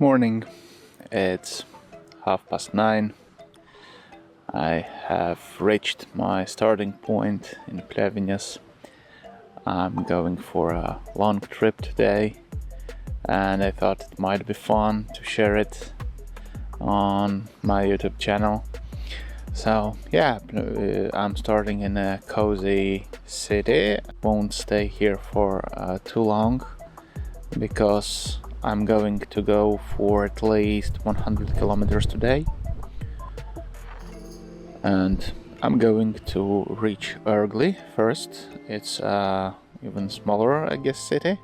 Morning, it's 9:30. I have reached my starting point in Plevinjas. I'm going for a long trip today, and I thought it might be fun to share it on my YouTube channel. So yeah, I'm starting in a cozy city. Won't stay here for too long because I'm going to go for at least 100 kilometers today, and I'm going to reach Ergli first. It's even smaller, I guess, city,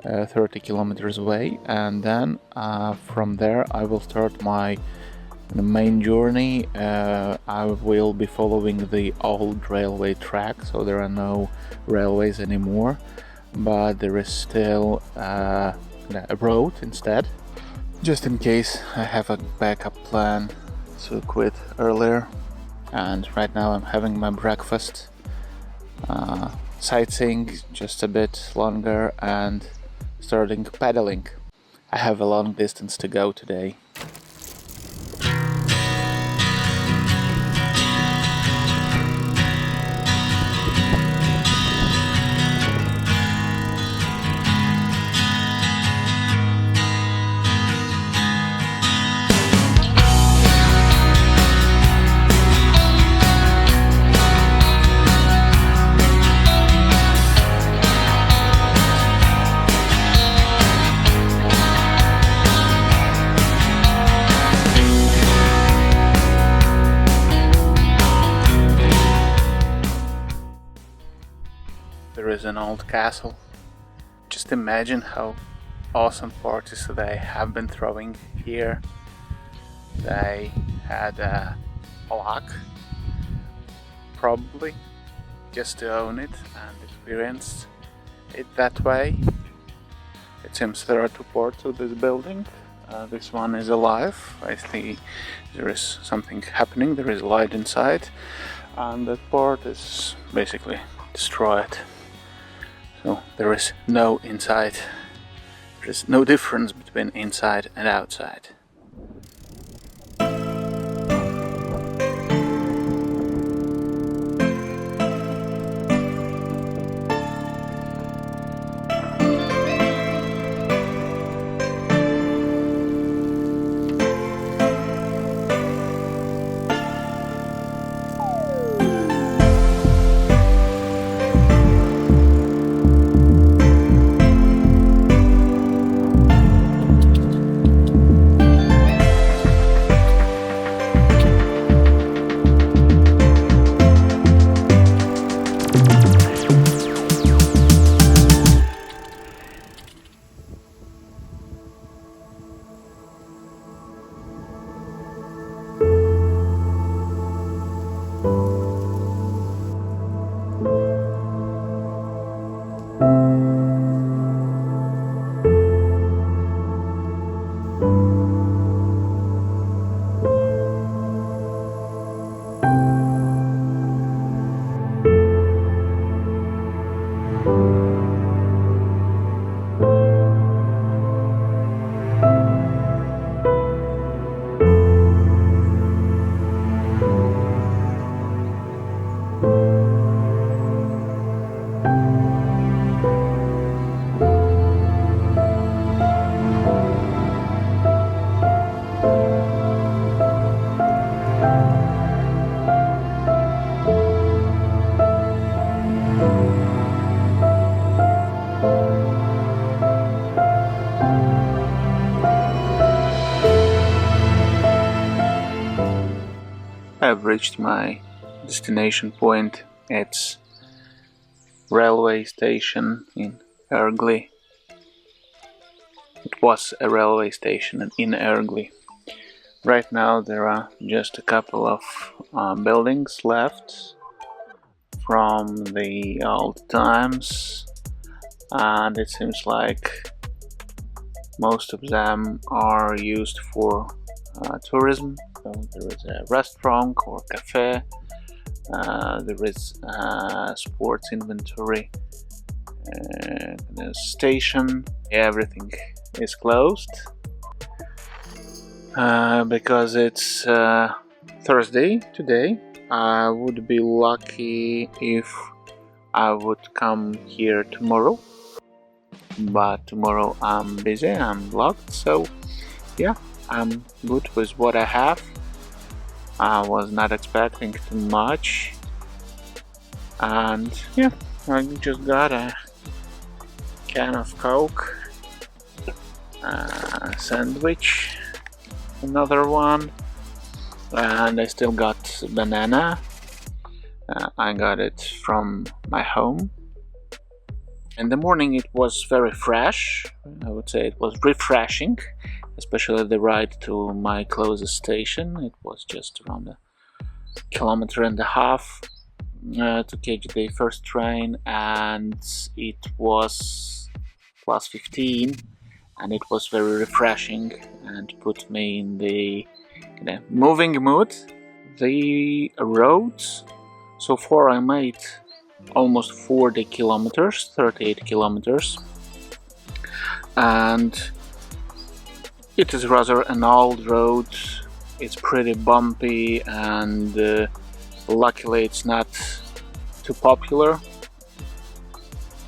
30 kilometers away, and then from there I will start my main journey. I will be following the old railway track, so there are no railways anymore, but there is still a road instead, just in case I have a backup plan to quit earlier. And right now I'm having my breakfast, sightseeing just a bit longer, and starting pedaling. I have a long distance to go today. There is an old castle. Just imagine how awesome parties they have been throwing here. They had a lock, probably, just to own it and experience it that way. It seems there are two parts to this building. This one is alive. I see there is something happening. There is light inside, and that part is basically destroyed. So there is no inside. There is no difference between inside and outside. I've reached my destination point. It's railway station in Ergli. It was a railway station in Ergli. Right now there are just a couple of buildings left from the old times, and it seems like most of them are used for tourism. So there is a restaurant or cafe, there is a sports inventory, a station. Everything is closed. because it's Thursday today. I would be lucky if I would come here tomorrow, but tomorrow I'm busy, I'm blocked, so yeah, I'm good with what I have. I was not expecting too much, and yeah, I just got a can of Coke, a sandwich, another one, and I still got banana. I got it from my home. In the morning it was very fresh. I would say it was refreshing, especially the ride to my closest station. It was just around a kilometer and a half to catch the first train, and it was plus 15, and it was very refreshing and put me in the moving mood. The roads, so far I made almost 40 kilometers, 38 kilometers, and it is rather an old road. It's pretty bumpy, and luckily it's not too popular,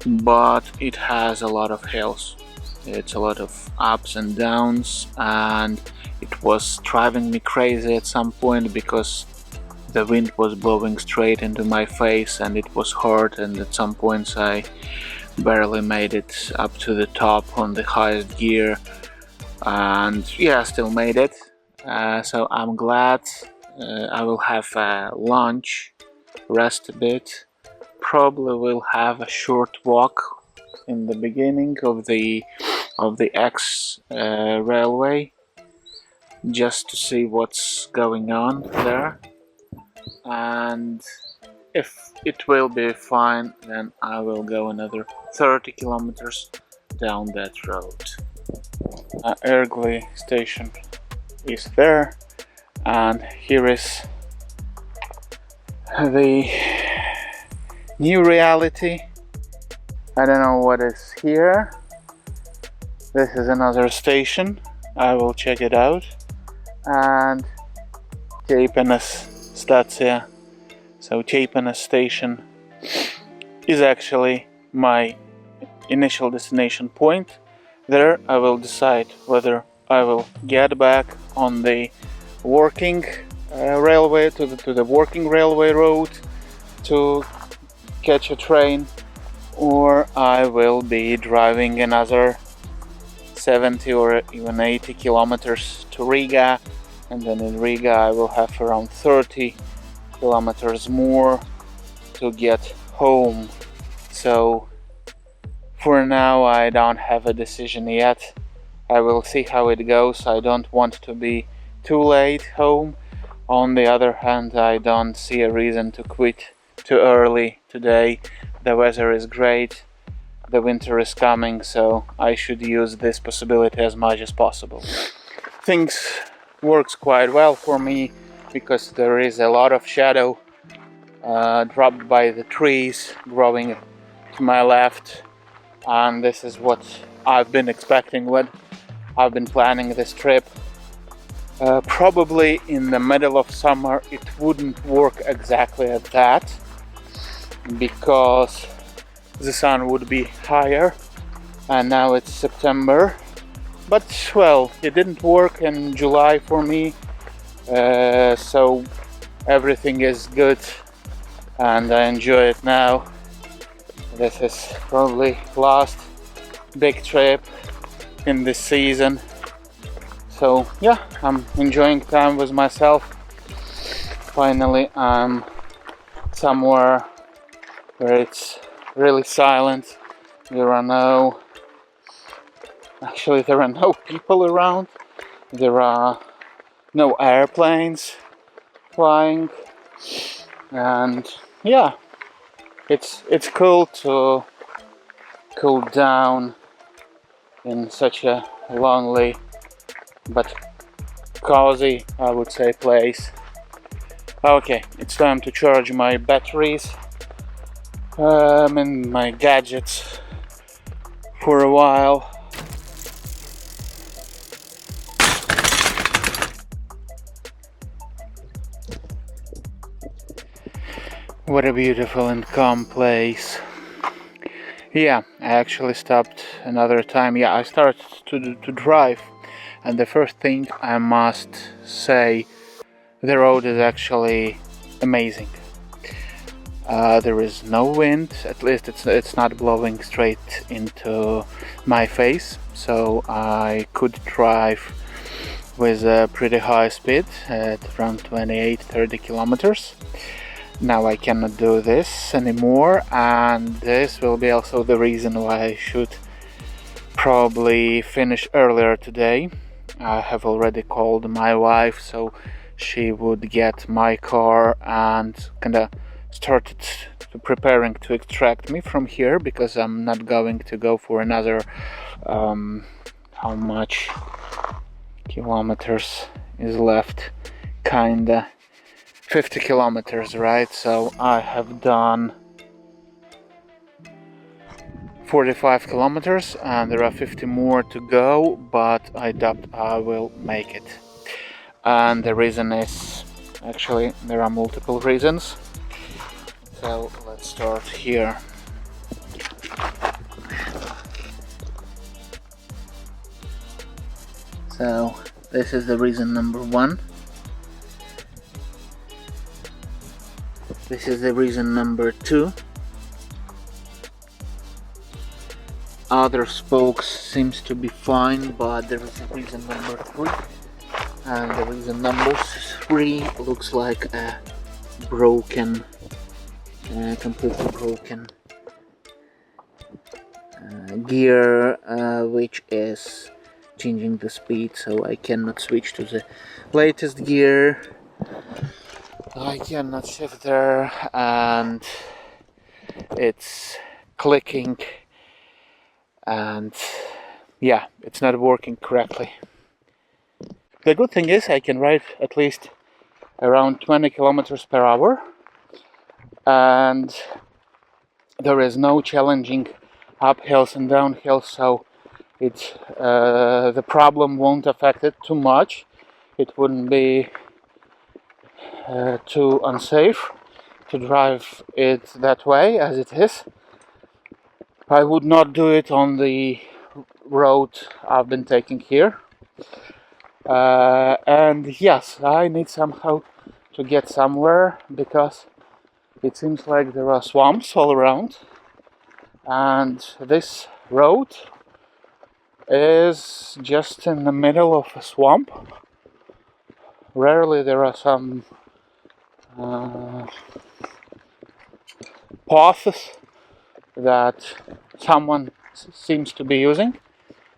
but it has a lot of hills. It's a lot of ups and downs, and it was driving me crazy at some point because the wind was blowing straight into my face and it was hard, and at some points I barely made it up to the top on the highest gear, and yeah, still made it. So I'm glad. I will have lunch, rest a bit, probably will have a short walk in the beginning of the X railway, just to see what's going on there, and if it will be fine, then I will go another 30 kilometers down that road. Ergli station is there, and here is the new reality. I don't know what is here. This is another station. I will check it out. And Teipenes Stacija. So Teipenes station is actually my initial destination point. There I will decide whether I will get back on the working railway to the working railway road to catch a train, or I will be driving another 70 or even 80 kilometers to Riga, and then in Riga I will have around 30 kilometers more to get home. So for now I don't have a decision yet. I will see how it goes. I don't want to be too late home. On the other hand, I don't see a reason to quit too early today. The weather is great, the winter is coming, so I should use this possibility as much as possible. Things works quite well for me because there is a lot of shadow dropped by the trees growing to my left, and this is what I've been expecting when I've been planning this trip. Probably in the middle of summer it wouldn't work exactly at that, because the sun would be higher, and now it's September. But well, it didn't work in July for me, so everything is good and I enjoy it now. This is probably last big trip in this season, so yeah, I'm enjoying time with myself. Finally I'm somewhere where it's really silent. There are no people around. There are no airplanes flying, and yeah, it's cool to cool down in such a lonely but cozy, I would say, place. Okay, it's time to charge my batteries and my gadgets for a while. What a beautiful and calm place. Yeah, I actually stopped another time. Yeah, I started to drive, and the first thing I must say, the road is actually amazing. There is no wind, at least it's not blowing straight into my face, so I could drive with a pretty high speed at around 28-30 kilometers. Now I cannot do this anymore, and this will be also the reason why I should probably finish earlier today. I have already called my wife so she would get my car and kinda started preparing to extract me from here, because I'm not going to go for another how much kilometers is left, kinda 50 kilometers, right? So I have done 45 kilometers and there are 50 more to go, but I doubt I will make it. And the reason is, actually there are multiple reasons, so let's start here. So this is the reason number one. This is the reason number two. Other spokes seems to be fine, but there is a reason number three, and the reason number three looks like a broken, completely broken gear, which is changing the speed, so I cannot switch to the latest gear. I cannot shift there, and it's clicking, and yeah, it's not working correctly. The good thing is I can ride at least around 20 kilometers per hour, and there is no challenging uphills and downhills, so the problem won't affect it too much. It wouldn't be too unsafe to drive it that way as it is. I would not do it on the road I've been taking here. And yes, I need somehow to get somewhere, because it seems like there are swamps all around, and this road is just in the middle of a swamp. Rarely there are some paths that someone seems to be using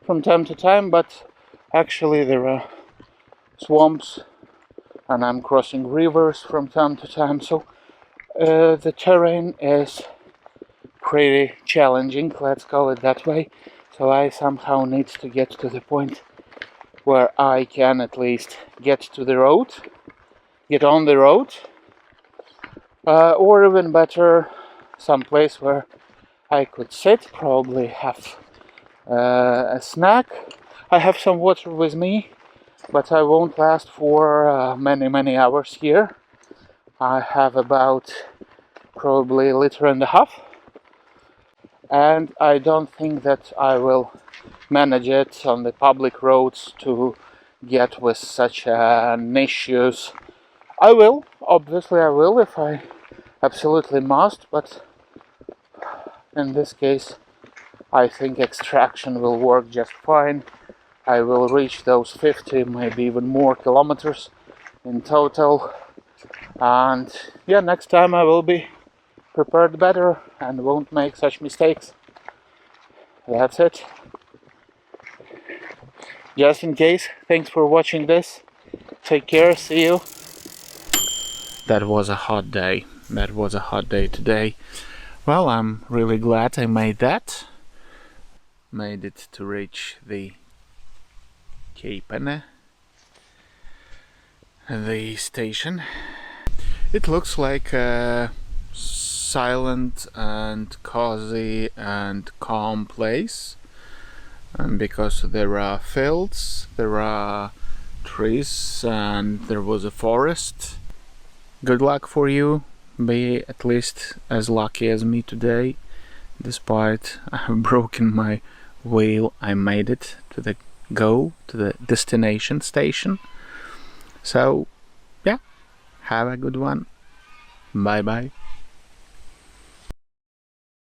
from time to time, but actually there are swamps, and I'm crossing rivers from time to time, so the terrain is pretty challenging, let's call it that way. So I somehow need to get to the point where I can at least get to the road, get on the road, or even better, some place where I could sit, probably have a snack. I have some water with me, but I won't last for many hours here. I have about probably a liter and a half, and I don't think that I will manage it on the public roads to get with such an issues. I will, obviously I will, if I absolutely must, but in this case I think extraction will work just fine. I will reach those 50, maybe even more kilometers in total, and yeah, next time I will be prepared better and won't make such mistakes. That's it. Just in case, thanks for watching this. Take care, see you. That was a hot day. That was a hot day today. Well, I'm really glad I made that. Made it to reach the Keipene, the station. It looks like a silent and cozy and calm place, and because there are fields, there are trees, and there was a forest. Good luck for you. be at least as lucky as me today. Despite I have broken my wheel, I made it to the goal, to the destination station. So yeah, have a good one. Bye bye.